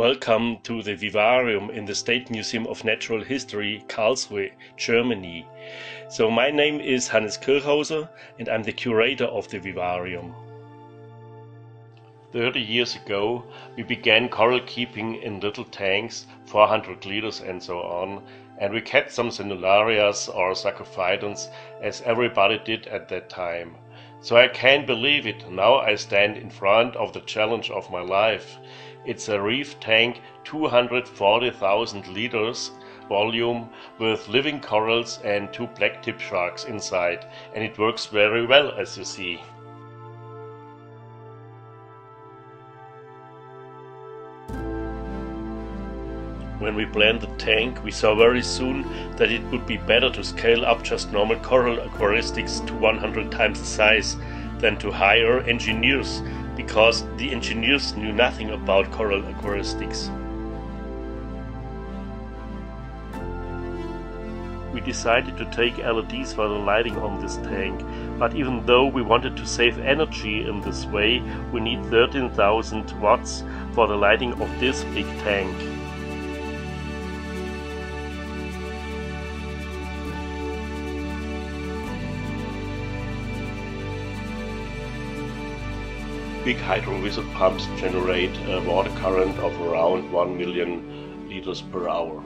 Welcome to the vivarium in the State Museum of Natural History, Karlsruhe, Germany. So my name is Hannes Kirchhauser and I'm the curator of the vivarium. 30 years ago we began coral keeping in little tanks, 400 liters and so on, and we kept some cellularias or sarcophytons as everybody did at that time. So I can't believe it, now I stand in front of the challenge of my life. It's a reef tank, 240,000 liters volume with living corals and 2 blacktip sharks inside, and it works very well, as you see. When we planned the tank, we saw very soon that it would be better to scale up just normal coral aquaristics to 100 times the size than to hire engineers, because the engineers knew nothing about coral aquaristics. We decided to take LEDs for the lighting on this tank, but even though we wanted to save energy in this way, we need 13,000 watts for the lighting of this big tank. Big hydrovisor pumps generate a water current of around 1 million liters per hour.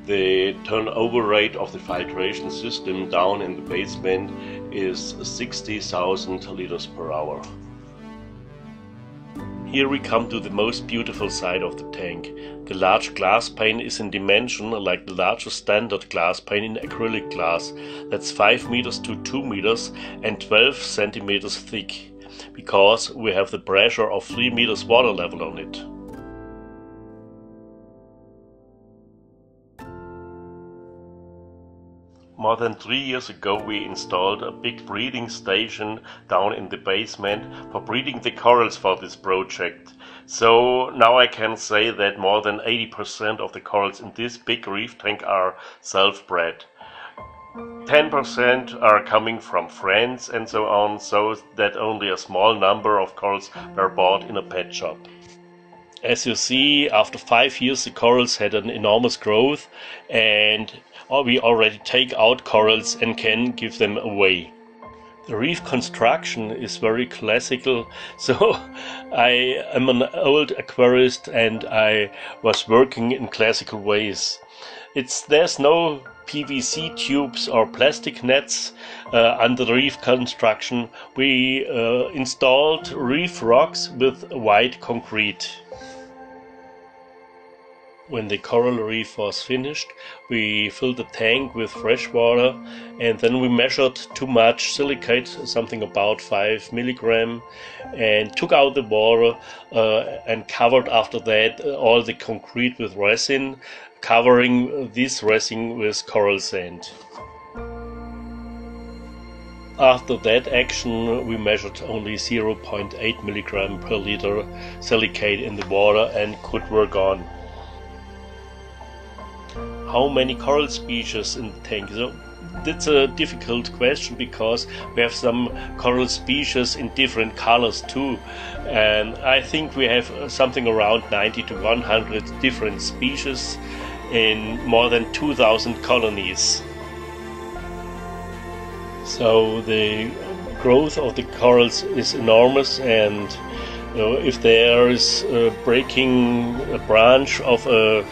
The turnover rate of the filtration system down in the basement is 60,000 liters per hour. Here we come to the most beautiful side of the tank. The large glass pane is in dimension like the largest standard glass pane in acrylic glass. That's 5 meters to 2 meters and 12 centimeters thick, because we have the pressure of 3 meters water level on it. More than 3 years ago we installed a big breeding station down in the basement for breeding the corals for this project. So now I can say that more than 80% of the corals in this big reef tank are self-bred. 10% are coming from friends and so on, so that only a small number of corals were bought in a pet shop. As you see, after 5 years the corals had an enormous growth, and we already take out corals and can give them away. The reef construction is very classical, so I am an old aquarist and I was working in classical ways. There's no PVC tubes or plastic nets under the reef construction. We installed reef rocks with white concrete. When the coral reef was finished, we filled the tank with fresh water, and then we measured too much silicate, something about 5 milligram, and took out the water and covered after that all the concrete with resin, covering this resin with coral sand. After that action we measured only 0.8 milligram per liter silicate in the water and could work on. How many coral species in the tank? So that's a difficult question, because we have some coral species in different colors too, and I think we have something around 90 to 100 different species in more than 2,000 colonies. So the growth of the corals is enormous, and if there is breaking a branch of a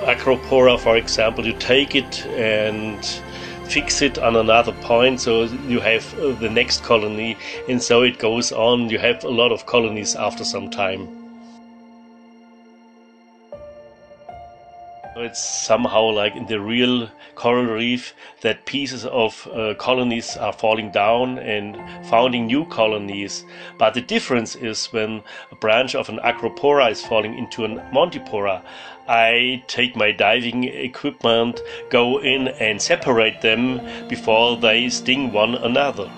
acropora, for example, you take it and fix it on another point, so you have the next colony, and so it goes on. You have a lot of colonies after some time. It's somehow like in the real coral reef that pieces of colonies are falling down and founding new colonies. But the difference is when a branch of an acropora is falling into a montipora, I take my diving equipment, go in and separate them before they sting one another.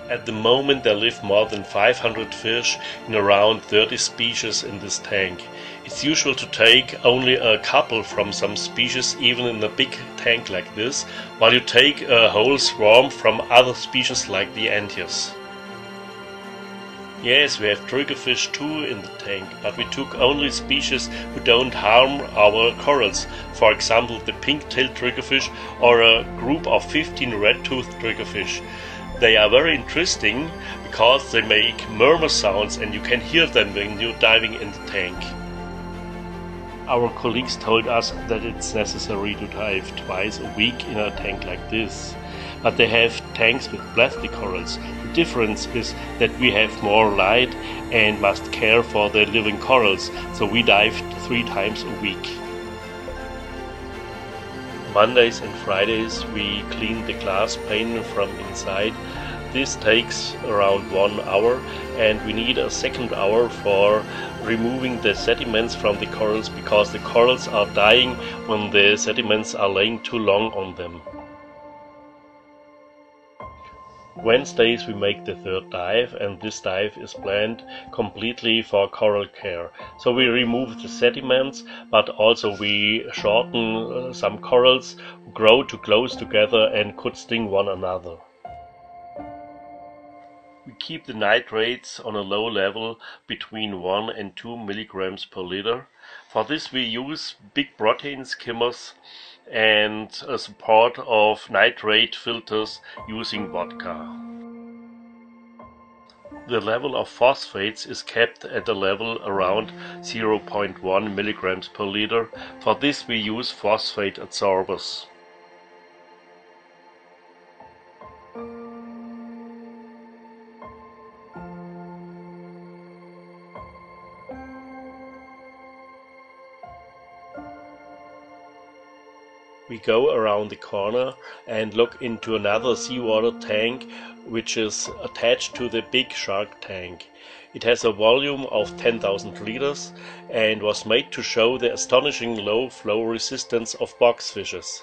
At the moment there live more than 500 fish in around 30 species in this tank. It's usual to take only a couple from some species, even in a big tank like this, while you take a whole swarm from other species like the antias. Yes, we have triggerfish too in the tank, but we took only species who don't harm our corals, for example the pink-tailed triggerfish or a group of 15 red-toothed triggerfish. They are very interesting because they make murmur sounds and you can hear them when you're diving in the tank. Our colleagues told us that it's necessary to dive twice a week in a tank like this. But they have tanks with plastic corals. The difference is that we have more light and must care for the living corals, so we dive 3 times a week. Mondays and Fridays we clean the glass pane from inside. This takes around 1 hour and we need a second hour for removing the sediments from the corals because the corals are dying when the sediments are laying too long on them. Wednesdays we make the 3rd dive, and this dive is planned completely for coral care. So we remove the sediments, but also we shorten some corals who grow too close together and could sting one another. We keep the nitrates on a low level between 1 and 2 milligrams per liter. For this we use big protein skimmers and a support of nitrate filters using vodka. The level of phosphates is kept at a level around 0.1 milligrams per liter. For this we use phosphate adsorbers. We go around the corner and look into another seawater tank which is attached to the big shark tank. It has a volume of 10,000 liters and was made to show the astonishing low flow resistance of boxfishes.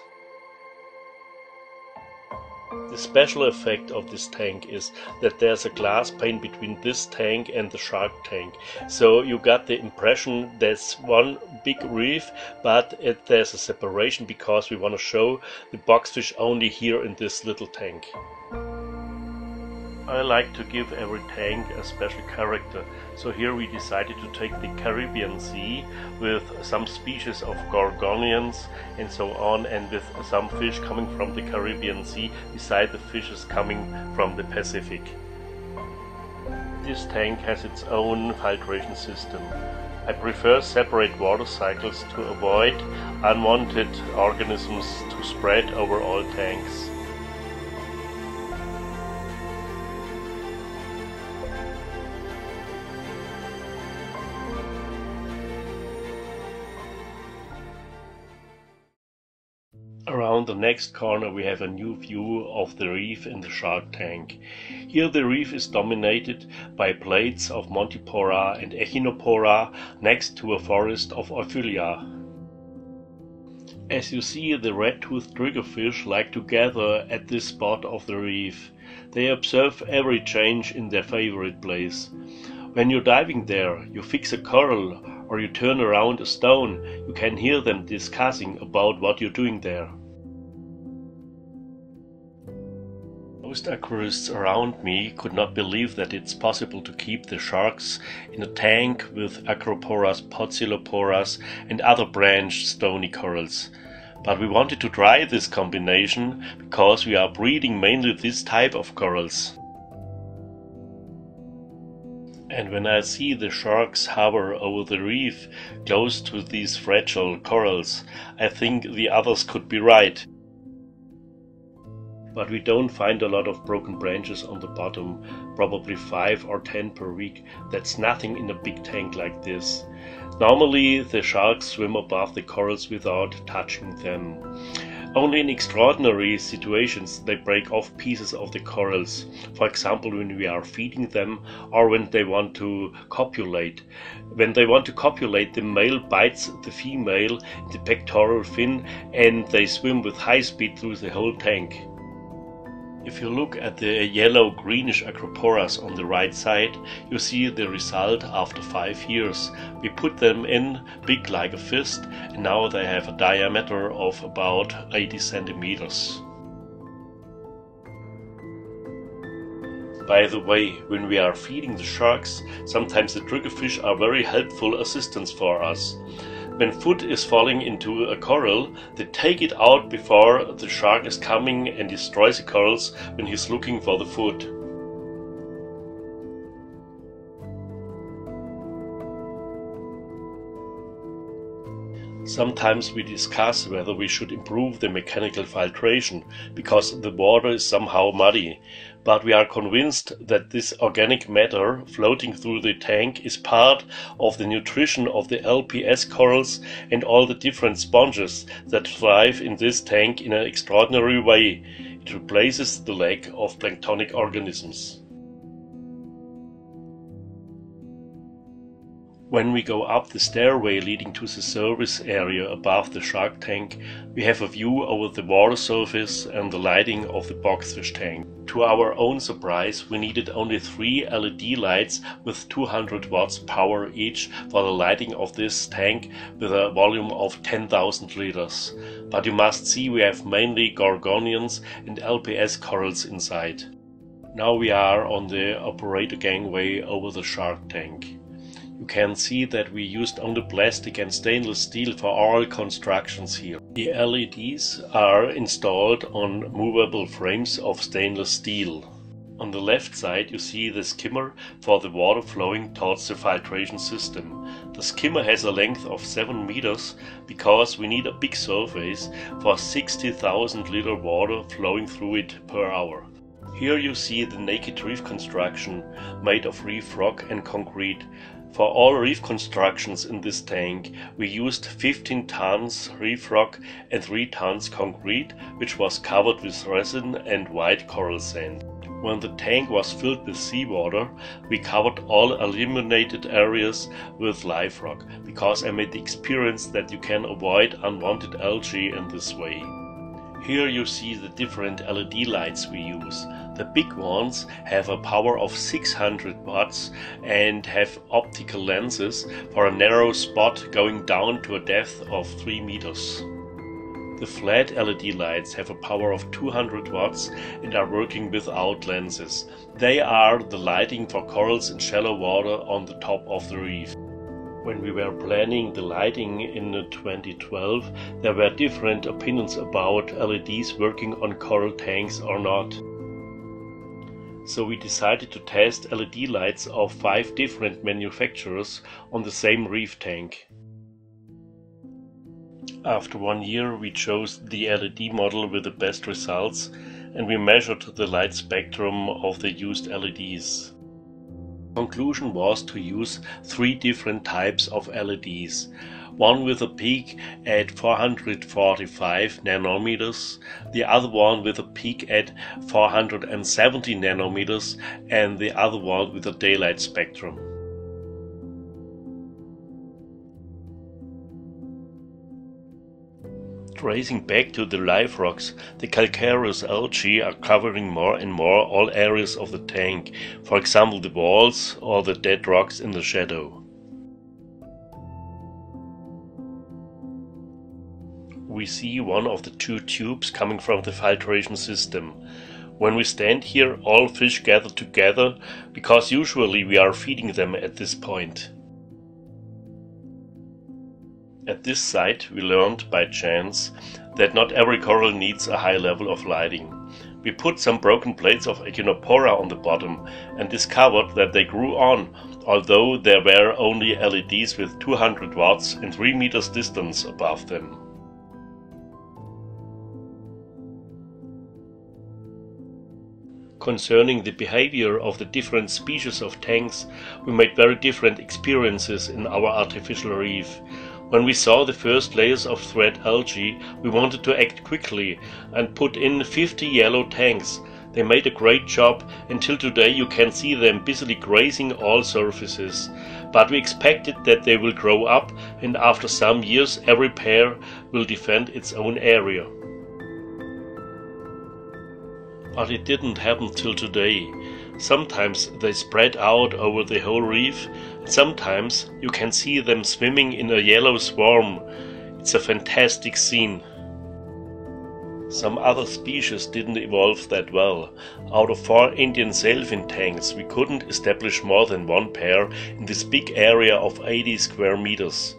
The special effect of this tank is that there's a glass pane between this tank and the shark tank. So you got the impression there's one big reef, but there's a separation because we want to show the boxfish only here in this little tank. I like to give every tank a special character, so here we decided to take the Caribbean Sea with some species of gorgonians and so on, and with some fish coming from the Caribbean Sea beside the fishes coming from the Pacific. This tank has its own filtration system. I prefer separate water cycles to avoid unwanted organisms to spread over all tanks. Around the next corner we have a new view of the reef in the shark tank. Here the reef is dominated by plates of Montipora and Echinopora next to a forest of Ophilia. As you see, the red-toothed triggerfish like to gather at this spot of the reef. They observe every change in their favorite place. When you're diving there, you fix a coral or you turn around a stone, you can hear them discussing about what you're doing there. Most aquarists around me could not believe that it's possible to keep the sharks in a tank with Acroporas, Poeciloporas and other branched stony corals. But we wanted to try this combination because we are breeding mainly this type of corals. And when I see the sharks hover over the reef close to these fragile corals, I think the others could be right. But we don't find a lot of broken branches on the bottom, probably 5 or 10 per week. That's nothing in a big tank like this. Normally the sharks swim above the corals without touching them. Only in extraordinary situations they break off pieces of the corals, for example when we are feeding them or when they want to copulate. When they want to copulate, the male bites the female in the pectoral fin and they swim with high speed through the whole tank. If you look at the yellow-greenish Acroporas on the right side, you see the result after 5 years. We put them in big like a fist and now they have a diameter of about 80 centimeters. By the way, when we are feeding the sharks, sometimes the triggerfish are very helpful assistants for us. When food is falling into a coral, they take it out before the shark is coming and destroys the corals when he's looking for the food. Sometimes we discuss whether we should improve the mechanical filtration, because the water is somehow muddy, but we are convinced that this organic matter floating through the tank is part of the nutrition of the LPS corals and all the different sponges that thrive in this tank in an extraordinary way. It replaces the lack of planktonic organisms. When we go up the stairway leading to the service area above the shark tank, we have a view over the water surface and the lighting of the Boxfish tank. To our own surprise, we needed only 3 LED lights with 200 watts power each for the lighting of this tank with a volume of 10,000 liters. But you must see we have mainly gorgonians and LPS corals inside. Now we are on the operator gangway over the shark tank. You can see that we used only plastic and stainless steel for all constructions here. The LEDs are installed on movable frames of stainless steel. On the left side you see the skimmer for the water flowing towards the filtration system. The skimmer has a length of 7 meters because we need a big surface for 60,000 liter water flowing through it per hour. Here you see the naked reef construction made of reef rock and concrete. For all reef constructions in this tank, we used 15 tons reef rock and 3 tons concrete, which was covered with resin and white coral sand. When the tank was filled with seawater, we covered all illuminated areas with live rock, because I made the experience that you can avoid unwanted algae in this way. Here you see the different LED lights we use. The big ones have a power of 600 watts and have optical lenses for a narrow spot going down to a depth of 3 meters. The flat LED lights have a power of 200 watts and are working without lenses. They are the lighting for corals in shallow water on the top of the reef. When we were planning the lighting in 2012, there were different opinions about LEDs working on coral tanks or not. So we decided to test LED lights of 5 different manufacturers on the same reef tank. After 1 year we chose the LED model with the best results and we measured the light spectrum of the used LEDs. Conclusion was to use 3 different types of LEDs. One with a peak at 445 nanometers, the other one with a peak at 470 nanometers, and the other one with a daylight spectrum. Tracing back to the live rocks, the calcareous algae are covering more and more all areas of the tank, for example the walls or the dead rocks in the shadow. We see one of the 2 tubes coming from the filtration system. When we stand here, all fish gather together, because usually we are feeding them at this point. At this site we learned by chance that not every coral needs a high level of lighting. We put some broken plates of echinopora on the bottom and discovered that they grew on, although there were only LEDs with 200 watts and 3 meters distance above them. Concerning the behavior of the different species of tanks, we made very different experiences in our artificial reef. When we saw the first layers of thread algae, we wanted to act quickly and put in 50 yellow tanks. They made a great job. Until today you can see them busily grazing all surfaces. But we expected that they will grow up, and after some years every pair will defend its own area. But it didn't happen till today. Sometimes they spread out over the whole reef, and sometimes you can see them swimming in a yellow swarm. It's a fantastic scene. Some other species didn't evolve that well. Out of 4 Indian Sailfin Tangs, we couldn't establish more than 1 pair in this big area of 80 square meters.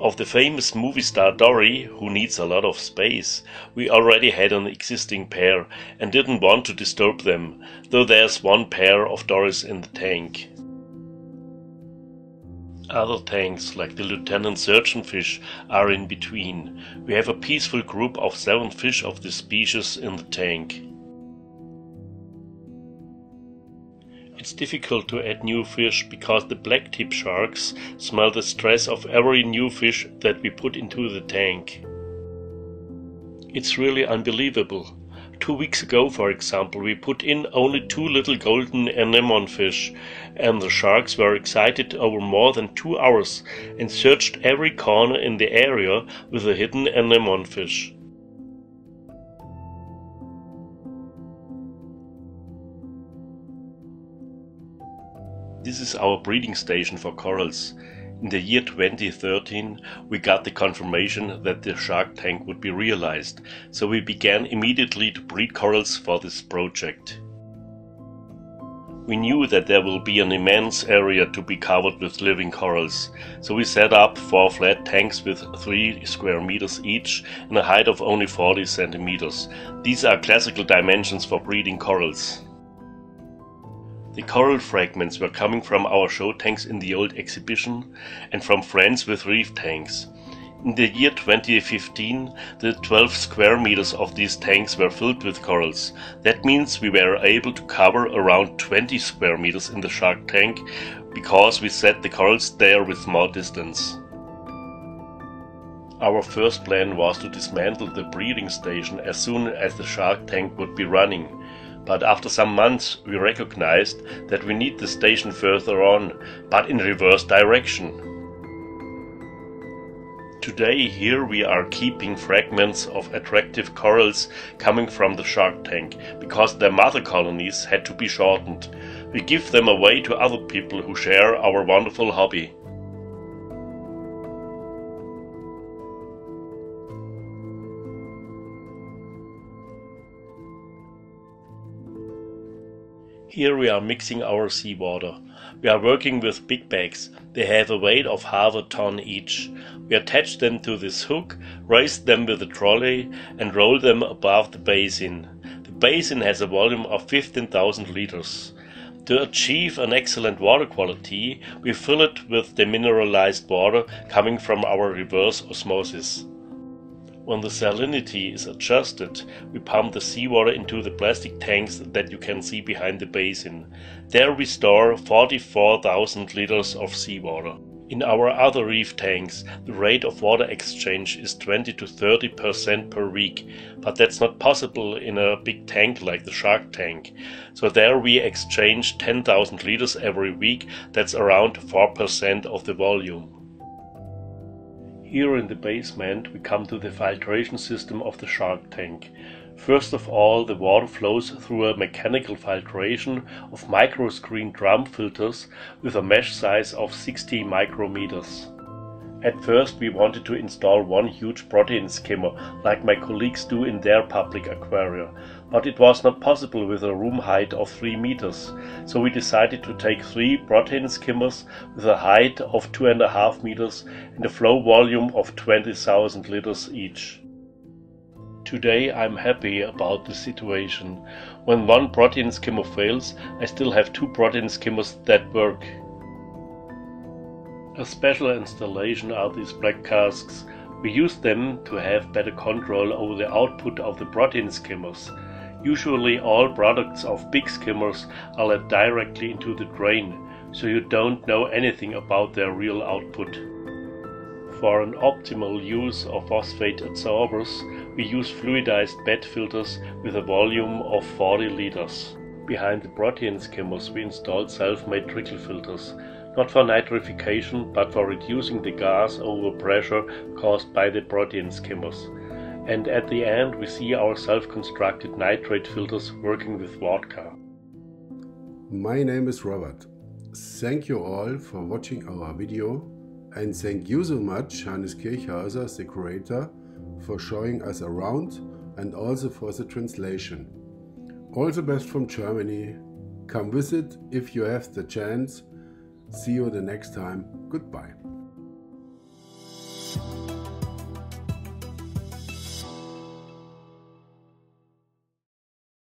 Of the famous movie star Dory, who needs a lot of space, we already had an existing pair and didn't want to disturb them, though there's 1 pair of Dories in the tank. Other tanks, like the lieutenant surgeonfish, are in between. We have a peaceful group of 7 fish of this species in the tank. It's difficult to add new fish because the blacktip sharks smell the stress of every new fish that we put into the tank. It's really unbelievable. 2 weeks ago, for example, we put in only 2 little golden anemone fish, and the sharks were excited over more than 2 hours and searched every corner in the area with a hidden anemone fish. This is our breeding station for corals. In the year 2013, we got the confirmation that the shark tank would be realized, so we began immediately to breed corals for this project. We knew that there will be an immense area to be covered with living corals, so we set up 4 flat tanks with 3 square meters each and a height of only 40 centimeters. These are classical dimensions for breeding corals. The coral fragments were coming from our show tanks in the old exhibition and from friends with reef tanks. In the year 2015, the 12 square meters of these tanks were filled with corals. That means we were able to cover around 20 square meters in the shark tank because we set the corals there with more distance. Our first plan was to dismantle the breeding station as soon as the shark tank would be running. But after some months we recognized that we need the station further on, but in reverse direction. Today here we are keeping fragments of attractive corals coming from the shark tank, because their mother colonies had to be shortened. We give them away to other people who share our wonderful hobby. Here we are mixing our seawater. We are working with big bags. They have a weight of half a ton each. We attach them to this hook, raise them with a trolley and roll them above the basin. The basin has a volume of 15,000 liters. To achieve an excellent water quality, we fill it with demineralized water coming from our reverse osmosis. When the salinity is adjusted, we pump the seawater into the plastic tanks that you can see behind the basin. There we store 44,000 liters of seawater. In our other reef tanks, the rate of water exchange is 20 to 30% per week, but that's not possible in a big tank like the shark tank. So there we exchange 10,000 liters every week, that's around 4% of the volume. Here in the basement we come to the filtration system of the shark tank. First of all, the water flows through a mechanical filtration of microscreen drum filters with a mesh size of 60 micrometers. At first we wanted to install one huge protein skimmer like my colleagues do in their public aquaria, but it was not possible with a room height of 3 meters, so we decided to take 3 protein skimmers with a height of 2.5 meters and a flow volume of 20,000 liters each. Today I'm happy about the situation. When one protein skimmer fails, I still have 2 protein skimmers that work. A special installation are these black casks. We use them to have better control over the output of the protein skimmers. Usually all products of big skimmers are let directly into the drain, so you don't know anything about their real output. For an optimal use of phosphate adsorbers, we use fluidized bed filters with a volume of 40 liters. Behind the protein skimmers we installed self-made trickle filters, not for nitrification but for reducing the gas overpressure caused by the protein skimmers. And at the end we see our self-constructed nitrate filters working with vodka. My name is Robert. Thank you all for watching our video, and thank you so much, Hannes Kirchhauser, the curator, for showing us around and also for the translation. All the best from Germany. Come visit if you have the chance. See you the next time. Goodbye.